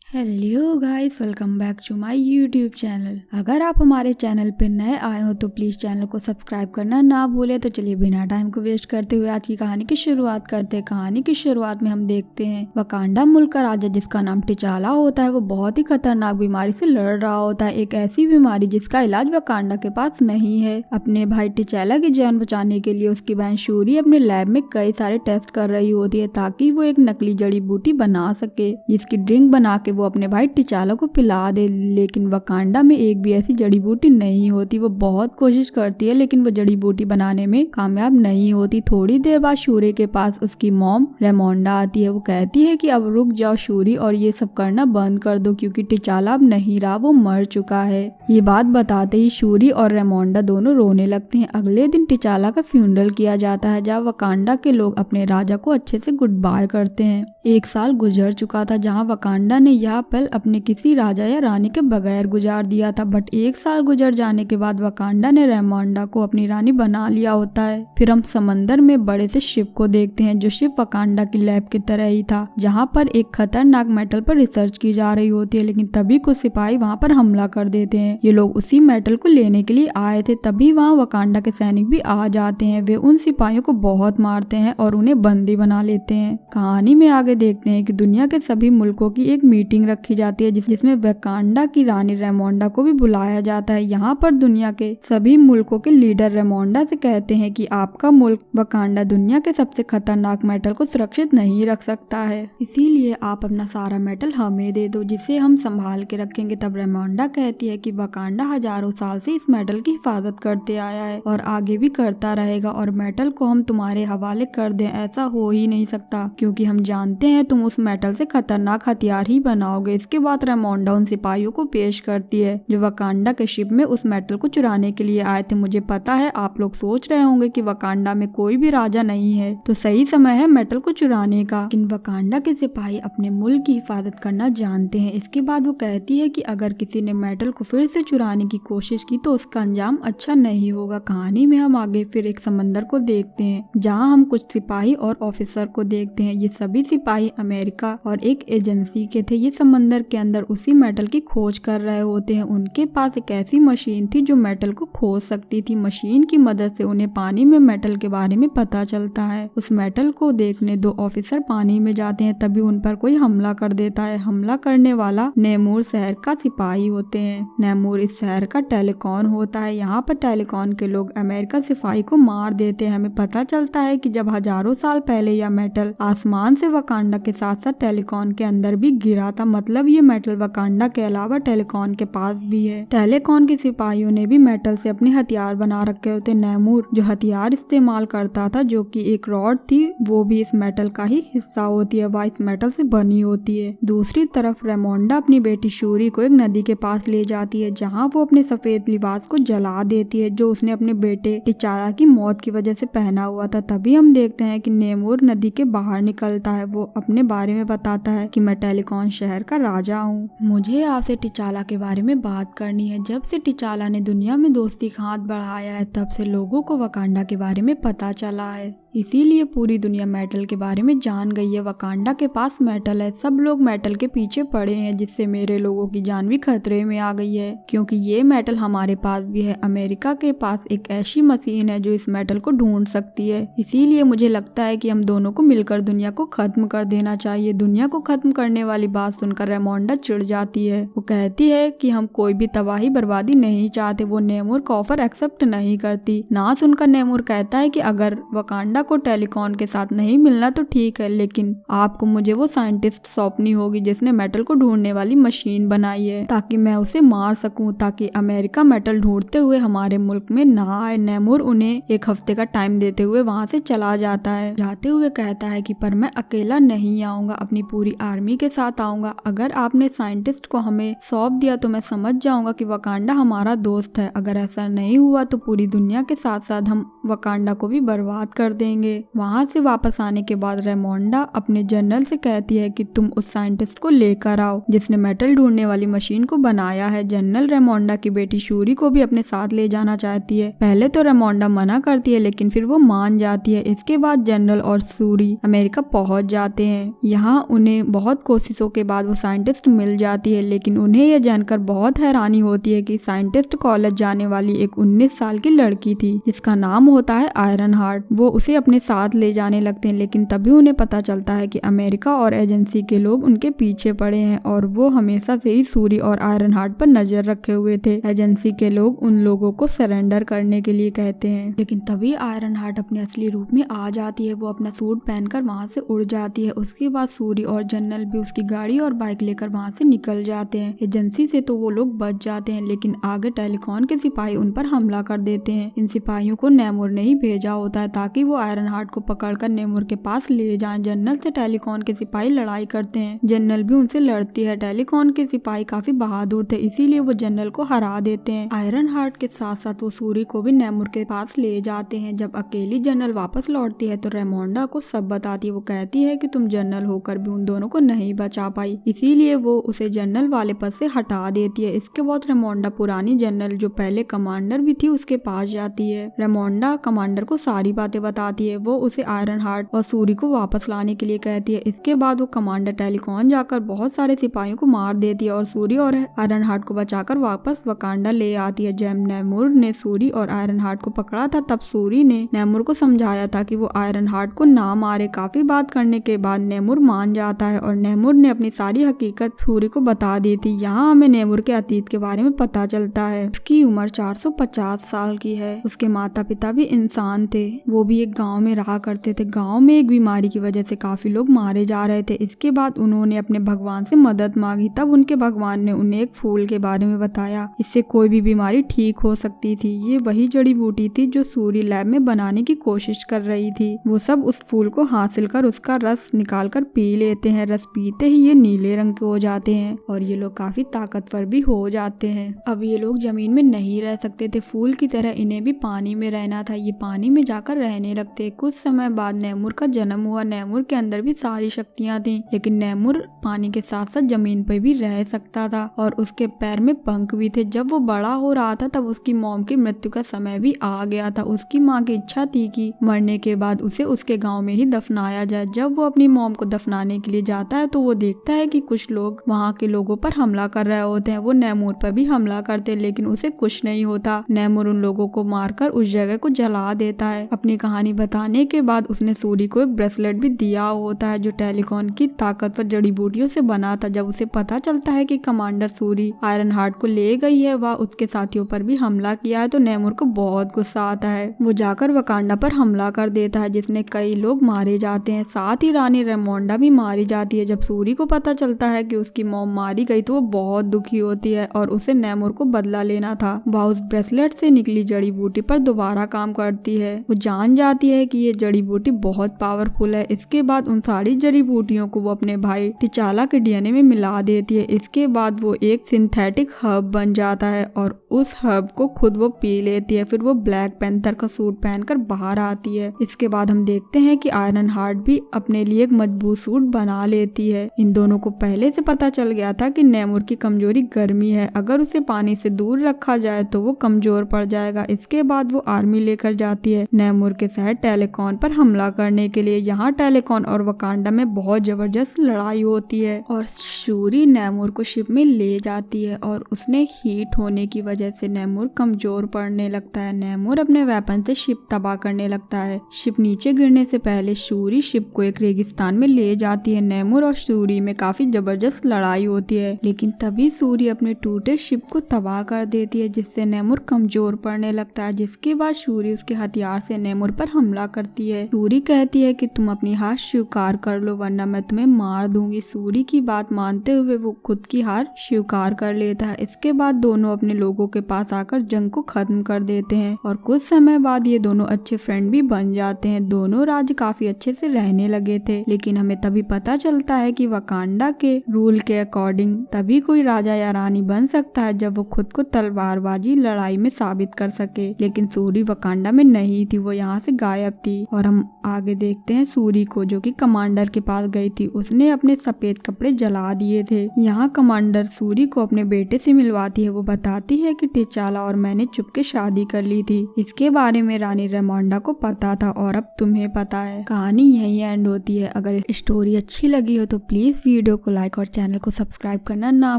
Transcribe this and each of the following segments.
Hello guys, welcome back to my YouTube channel. अगर आप हमारे चैनल पे नए आए हो तो प्लीज चैनल को सब्सक्राइब करना ना भूले। तो चलिए बिना टाइम को वेस्ट करते हुए आज की कहानी की शुरुआत करते हैं। कहानी की शुरुआत में हम देखते हैं वकांडा मुल्क का राजा जिसका नाम टिचाला होता है वो बहुत ही खतरनाक बीमारी से लड़ रहा होता है। एक ऐसी बीमारी जिसका इलाज वकांडा के पास नहीं है। अपने भाई टिचाला की जान बचाने के लिए उसकी बहन शूरी अपने लैब में कई सारे टेस्ट कर रही होती है ताकि वो एक नकली जड़ी बूटी बना सके जिसकी ड्रिंक बना के वो अपने भाई टिचाला को पिला दे। लेकिन वकांडा में एक भी ऐसी जड़ी बूटी नहीं होती। वो बहुत कोशिश करती है लेकिन वो जड़ी बूटी बनाने में कामयाब नहीं होती। थोड़ी देर बाद शूरी के पास उसकी मॉम रेमोंडा आती है। वो कहती है कि अब रुक जाओ शूरी और ये सब करना बंद कर दो क्योंकि टिचाला अब नहीं रहा, वो मर चुका है। ये बात बताते ही शूरी और रेमोंडा दोनों रोने लगते हैं। अगले दिन टिचाला का फ्यूनरल किया जाता है जहाँ वकांडा के लोग अपने राजा को अच्छे से गुड बाय करते हैं। एक साल गुजर चुका था जहाँ वकांडा ने यह पल अपने किसी राजा या रानी के बगैर गुजार दिया था। बट एक साल गुजर जाने के बाद वकांडा ने रेमोंडा को अपनी रानी बना लिया होता है। फिर हम समंदर में बड़े से शिप को देखते हैं जो शिप वकांडा की लैब की तरह ही था जहाँ पर एक खतरनाक मेटल पर रिसर्च की जा रही होती है। लेकिन तभी कुछ सिपाही वहाँ पर हमला कर देते हैं। ये लोग उसी मेटल को लेने के लिए आए थे। तभी वहाँ वकांडा के सैनिक भी आ जाते हैं। वे उन सिपाहियों को बहुत मारते हैं और उन्हें बंदी बना लेते हैं। कहानी में आगे देखते हैं कि दुनिया के सभी मुल्कों की एक मीटिंग रखी जाती है जिसमें वकांडा की रानी रेमोंडा को भी बुलाया जाता है। यहाँ पर दुनिया के सभी मुल्कों के लीडर रेमोंडा से कहते हैं कि आपका मुल्क वकांडा दुनिया के सबसे खतरनाक मेटल को सुरक्षित नहीं रख सकता है, इसीलिए आप अपना सारा मेटल हमें दे दो जिसे हम संभाल के रखेंगे। तब रेमोंडा कहती है कि वकांडा हजारों साल से इस मेटल की हिफाजत करते आया है और आगे भी करता रहेगा और मेटल को हम तुम्हारे हवाले कर दें ऐसा हो ही नहीं सकता क्योंकि हम जानते हैं तुम उस मेटल से खतरनाक हथियार ही बनाओगे। इसके बाद रेमोंडा उन सिपाहियों को पेश करती है जो वकांडा के शिप में उस मेटल को चुराने के लिए आए थे। मुझे पता है आप लोग सोच रहे होंगे कि वकांडा में कोई भी राजा नहीं है तो सही समय है मेटल को चुराने का। लेकिन वकांडा के सिपाही अपने मुल्क की हिफाजत करना जानते हैं। इसके बाद वो कहती है कि अगर किसी ने मेटल को फिर से चुराने की कोशिश की तो उसका अंजाम अच्छा नहीं होगा। कहानी में हम आगे फिर एक समंदर को देखते हैं जहाँ हम कुछ सिपाही और ऑफिसर को देखते हैं। ये सभी सिपाही अमेरिका और एक एजेंसी के थे। ये समंदर के अंदर उसी मेटल की खोज कर रहे होते हैं। उनके पास एक ऐसी मशीन थी जो मेटल को खोज सकती थी। मशीन की मदद से उन्हें पानी में मेटल के बारे में पता चलता है। उस मेटल को देखने दो ऑफिसर पानी में जाते हैं तभी उन पर कोई हमला कर देता है। हमला करने वाला नेमूर शहर का सिपाही होते हैं। नेमूर इस शहर का टेलीकॉन होता है। यहाँ पर टेलीकॉन के लोग अमेरिका सिपाही को मार देते हैं। हमें पता चलता है कि जब हजारों साल पहले यह मेटल आसमान से वकांडा के साथ साथ टेलीकॉन के अंदर भी गिरा था। मतलब ये मेटल वकांडा के अलावा टेलीकॉन के पास भी है। टेलीकॉन के सिपाहियों ने भी मेटल से अपने हथियार बना रखे होते। नेमूर जो हथियार इस्तेमाल करता था जो कि एक रॉड थी वो भी इस मेटल का ही हिस्सा होती है। वह इस मेटल से बनी होती है। दूसरी तरफ रेमोंडा अपनी बेटी शूरी को एक नदी के पास ले जाती है जहाँ वो अपने सफेद लिबास को जला देती है जो उसने अपने बेटे टिचाला की मौत की वजह से पहना हुआ था। तभी हम देखते हैं कि नेमूर नदी के बाहर निकलता है। वो अपने बारे में बताता है कि मैं टेलीकॉन शहर का राजा हूँ। मुझे आपसे टिचाला के बारे में बात करनी है। जब से टिचाला ने दुनिया में दोस्ती का हाथ बढ़ाया है तब से लोगों को वकांडा के बारे में पता चला है, इसीलिए पूरी दुनिया मेटल के बारे में जान गई है। वकांडा के पास मेटल है। सब लोग मेटल के पीछे पड़े हैं जिससे मेरे लोगों की जान भी खतरे में आ गई है क्योंकि ये मेटल हमारे पास भी है। अमेरिका के पास एक ऐसी मशीन है जो इस मेटल को ढूंढ सकती है। इसीलिए मुझे लगता है कि हम दोनों को मिलकर दुनिया को खत्म कर देना चाहिए। दुनिया को खत्म करने वाली बात सुनकर रेमोंडा चिढ़ जाती है। वो कहती है कि हम कोई भी तबाही बर्बादी नहीं चाहते। वो नेमूर का ऑफर एक्सेप्ट नहीं करती। ना सुनकर नेमूर कहता है कि अगर वकांडा को टेलीकॉन के साथ नहीं मिलना तो ठीक है लेकिन आपको मुझे वो साइंटिस्ट सौंपनी होगी जिसने मेटल को ढूंढने वाली मशीन बनाई है ताकि मैं उसे मार सकूं ताकि अमेरिका मेटल ढूंढते हुए हमारे मुल्क में ना आए। नेमूर उन्हें एक हफ्ते का टाइम देते हुए वहाँ से चला जाता है। जाते हुए कहता है कि पर मैं अकेला नहीं आऊंगा, अपनी पूरी आर्मी के साथ आऊंगा। अगर आपने साइंटिस्ट को हमें सौंप दिया तो मैं समझ जाऊंगा कि वकांडा हमारा दोस्त है। अगर ऐसा नहीं हुआ तो पूरी दुनिया के साथ साथ हम वकांडा को भी बर्बाद कर देंगे। रहेंगे। वहाँ से वापस आने के बाद रेमोंडा अपने जनरल से कहती है कि तुम उस साइंटिस्ट को लेकर आओ जिसने मेटल ढूंढने वाली मशीन को बनाया है। जनरल रेमोंडा की बेटी शूरी को भी अपने साथ ले जाना चाहती है। पहले तो रेमोंडा मना करती है लेकिन फिर वो मान जाती है। इसके बाद जनरल और शूरी अमेरिका पहुंच जाते हैं। यहाँ उन्हें बहुत कोशिशों के बाद वो साइंटिस्ट मिल जाती है, लेकिन उन्हें यह जानकर बहुत हैरानी होती है कि साइंटिस्ट कॉलेज जाने वाली एक 19 साल की लड़की थी जिसका नाम होता है आयरन हार्ट। वो उसे अपने साथ ले जाने लगते हैं, लेकिन तभी उन्हें पता चलता है कि अमेरिका और एजेंसी के लोग उनके पीछे पड़े हैं और वो हमेशा से ही शूरी और आयरन हार्ट पर नजर रखे हुए थे। एजेंसी के लोग उन लोगों को सरेंडर करने के लिए कहते हैं, लेकिन तभी आयरन हार्ट अपने असली रूप में आ जाती है। वो अपना सूट पहनकर वहाँ से उड़ जाती है। उसके बाद शूरी और जनरल भी उसकी गाड़ी और बाइक लेकर वहाँ से निकल जाते हैं। एजेंसी से तो वो लोग बच जाते हैं, लेकिन आगे टेलीकॉन के सिपाही उन पर हमला कर देते हैं। इन सिपाहियों को नेमोर ने ही भेजा होता है ताकि वो आयरन हार्ट को पकड़कर नेमोर के पास ले जाएं। जनरल से टेलीकॉन के सिपाही लड़ाई करते हैं। जनरल भी उनसे लड़ती है। टेलीकॉन के सिपाही काफी बहादुर थे, इसीलिए वो जनरल को हरा देते हैं। आयरन हार्ट के साथ साथ वो शूरी को भी नेमोर के पास ले जाते हैं। जब अकेली जनरल वापस लौटती है तो रेमोंडा को सब बताती है। वो कहती है कि तुम जनरल होकर भी उन दोनों को नहीं बचा पाई, इसीलिए वो उसे जनरल वाले पद से हटा देती है। इसके बाद रेमोंडा पुरानी जनरल जो पहले कमांडर भी थी उसके पास जाती है। रेमोंडा कमांडर को सारी बातें बताती है। वो उसे आयरन हार्ट और शूरी को वापस लाने के लिए कहती है। इसके बाद वो कमांडर टेलीकॉन जाकर बहुत सारे सिपाहियों को मार देती है और शूरी और आयरन हार्ट को बचाकर वापस वकांडा ले आती है। जब नेमोर ने शूरी और आयरन हार्ट को पकड़ा था तब शूरी ने नेमोर को समझाया था कि वो आयरन हार्ट को ना मारे। काफी बात करने के बाद नेमोर मान जाता है और नेमोर ने अपनी सारी हकीकत शूरी को बता दी थी। यहाँ हमें नेमोर के अतीत के बारे में पता चलता है। उसकी उम्र 450 साल की है। उसके माता पिता भी इंसान थे। वो भी एक गांव में रहा करते थे। गांव में एक बीमारी की वजह से काफी लोग मारे जा रहे थे। इसके बाद उन्होंने अपने भगवान से मदद मांगी। तब उनके भगवान ने उन्हें एक फूल के बारे में बताया, इससे कोई भी बीमारी ठीक हो सकती थी। ये वही जड़ी बूटी थी जो शूरी लैब में बनाने की कोशिश कर रही थी। वो सब उस फूल को हासिल कर उसका रस निकाल कर पी लेते हैं। रस पीते ही ये नीले रंग के हो जाते हैं और ये लोग काफी ताकतवर भी हो जाते हैं। अब ये लोग जमीन में नहीं रह सकते थे। फूल की तरह इन्हें भी पानी में रहना था। ये पानी में जाकर रहने लगते। कुछ समय बाद नेमोर का जन्म हुआ। नेमोर के अंदर भी सारी शक्तियाँ थी, लेकिन नेमोर पानी के साथ साथ जमीन पर भी रह सकता था और उसके पैर में पंख भी थे। जब वो बड़ा हो रहा था तब उसकी मॉम की मृत्यु का समय भी आ गया था। उसकी माँ की इच्छा थी कि मरने के बाद उसे उसके गाँव में ही दफनाया जाए। जब वो अपनी मॉम को दफनाने के लिए जाता है तो वो देखता है कि कुछ लोग वहाँ के लोगों पर हमला कर रहे होते हैं। वो नेमोर पर भी हमला करते हैं, लेकिन उसे कुछ नहीं होता। नेमोर उन लोगों को मारकर उस जगह को जला देता है। अपनी कहानी बताने के बाद उसने शूरी को एक ब्रेसलेट भी दिया होता है जो टेलीकॉन की ताकतवर जड़ी बूटियों से बना था। जब उसे पता चलता है कि कमांडर शूरी आयरन हार्ट को ले गई है, वह उसके साथियों पर भी हमला किया है, तो नेमोर को बहुत गुस्सा आता है। वो जाकर वकांडा पर हमला कर देता है जिसने कई लोग मारे जाते हैं। साथ ही रानी रेमोंडा भी मारी जाती है। जब शूरी को पता चलता है कि उसकी मॉम मारी गई तो वो बहुत दुखी होती है और उसे नेमोर को बदला लेना था। वह उस ब्रेसलेट से निकली जड़ी बूटी पर दोबारा काम करती है। वो जान जाती है कि ये जड़ी बूटी बहुत पावरफुल है। इसके बाद उन सारी जड़ी बूटियों को वो अपने भाई टिचाला के डीएनए में मिला देती है। इसके बाद वो एक सिंथेटिक हर्ब बन जाता है और उस हर्ब को खुद वो पी लेती है। फिर वो ब्लैक पैंथर का सूट पहनकर बाहर आती है। इसके बाद हम देखते हैं कि आयरन हार्ट भी अपने लिए एक मजबूत सूट बना लेती है। इन दोनों को पहले से पता चल गया था कि नेमोर की कमजोरी गर्मी है। अगर उसे पानी से दूर रखा जाए तो वो कमजोर पड़ जाएगा। इसके बाद वो आर्मी लेकर जाती है नेमोर के शहर टेलीकॉन पर हमला करने के लिए। यहाँ टेलीकॉन और वकांडा में बहुत जबरदस्त लड़ाई होती है और शूरी नेमोर को शिप में ले जाती है और उसने हीट होने की वजह से नेमोर कमजोर पड़ने लगता है। नेमोर अपने वेपन से शिप तबाह करने लगता है। शिप नीचे गिरने से पहले शूरी शिप को एक रेगिस्तान में ले जाती है। नेमोर और शूरी में काफी जबरदस्त लड़ाई होती है, लेकिन तभी शूरी अपने टूटे शिप को तबाह कर देती है जिससे नेमोर कमजोर पड़ने लगता है। जिसके बाद शूरी उसके हथियार से नेमोर पर हमला करती है। शूरी कहती है कि तुम अपनी हार स्वीकार कर लो वरना मैं तुम्हें मार दूंगी। शूरी की बात मानते हुए वो खुद की हार स्वीकार कर लेता है। इसके बाद दोनों अपने लोगों के पास आकर जंग को खत्म कर देते हैं और कुछ समय बाद ये दोनों अच्छे फ्रेंड भी बन जाते हैं। दोनों राज्य काफी अच्छे से रहने लगे थे, लेकिन हमें तभी पता चलता है कि वकांडा के रूल के अकॉर्डिंग तभी कोई राजा या रानी बन सकता है जब वो खुद को तलवारबाजी लड़ाई में साबित कर सके। लेकिन शूरी वकांडा में नहीं थी। वो यहाँ से गायब गायब थी। और हम आगे देखते हैं सूरी को, जो कि कमांडर के पास गई थी। उसने अपने सफेद कपड़े जला दिए थे। यहाँ कमांडर सूरी को अपने बेटे से मिलवाती है। वो बताती है कि टिचाला और मैंने चुपके शादी कर ली थी। इसके बारे में रानी रेमोंडा को पता था और अब तुम्हें पता है। कहानी यही एंड होती है। अगर स्टोरी अच्छी लगी हो तो प्लीज वीडियो को लाइक और चैनल को सब्सक्राइब करना ना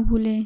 भूलें।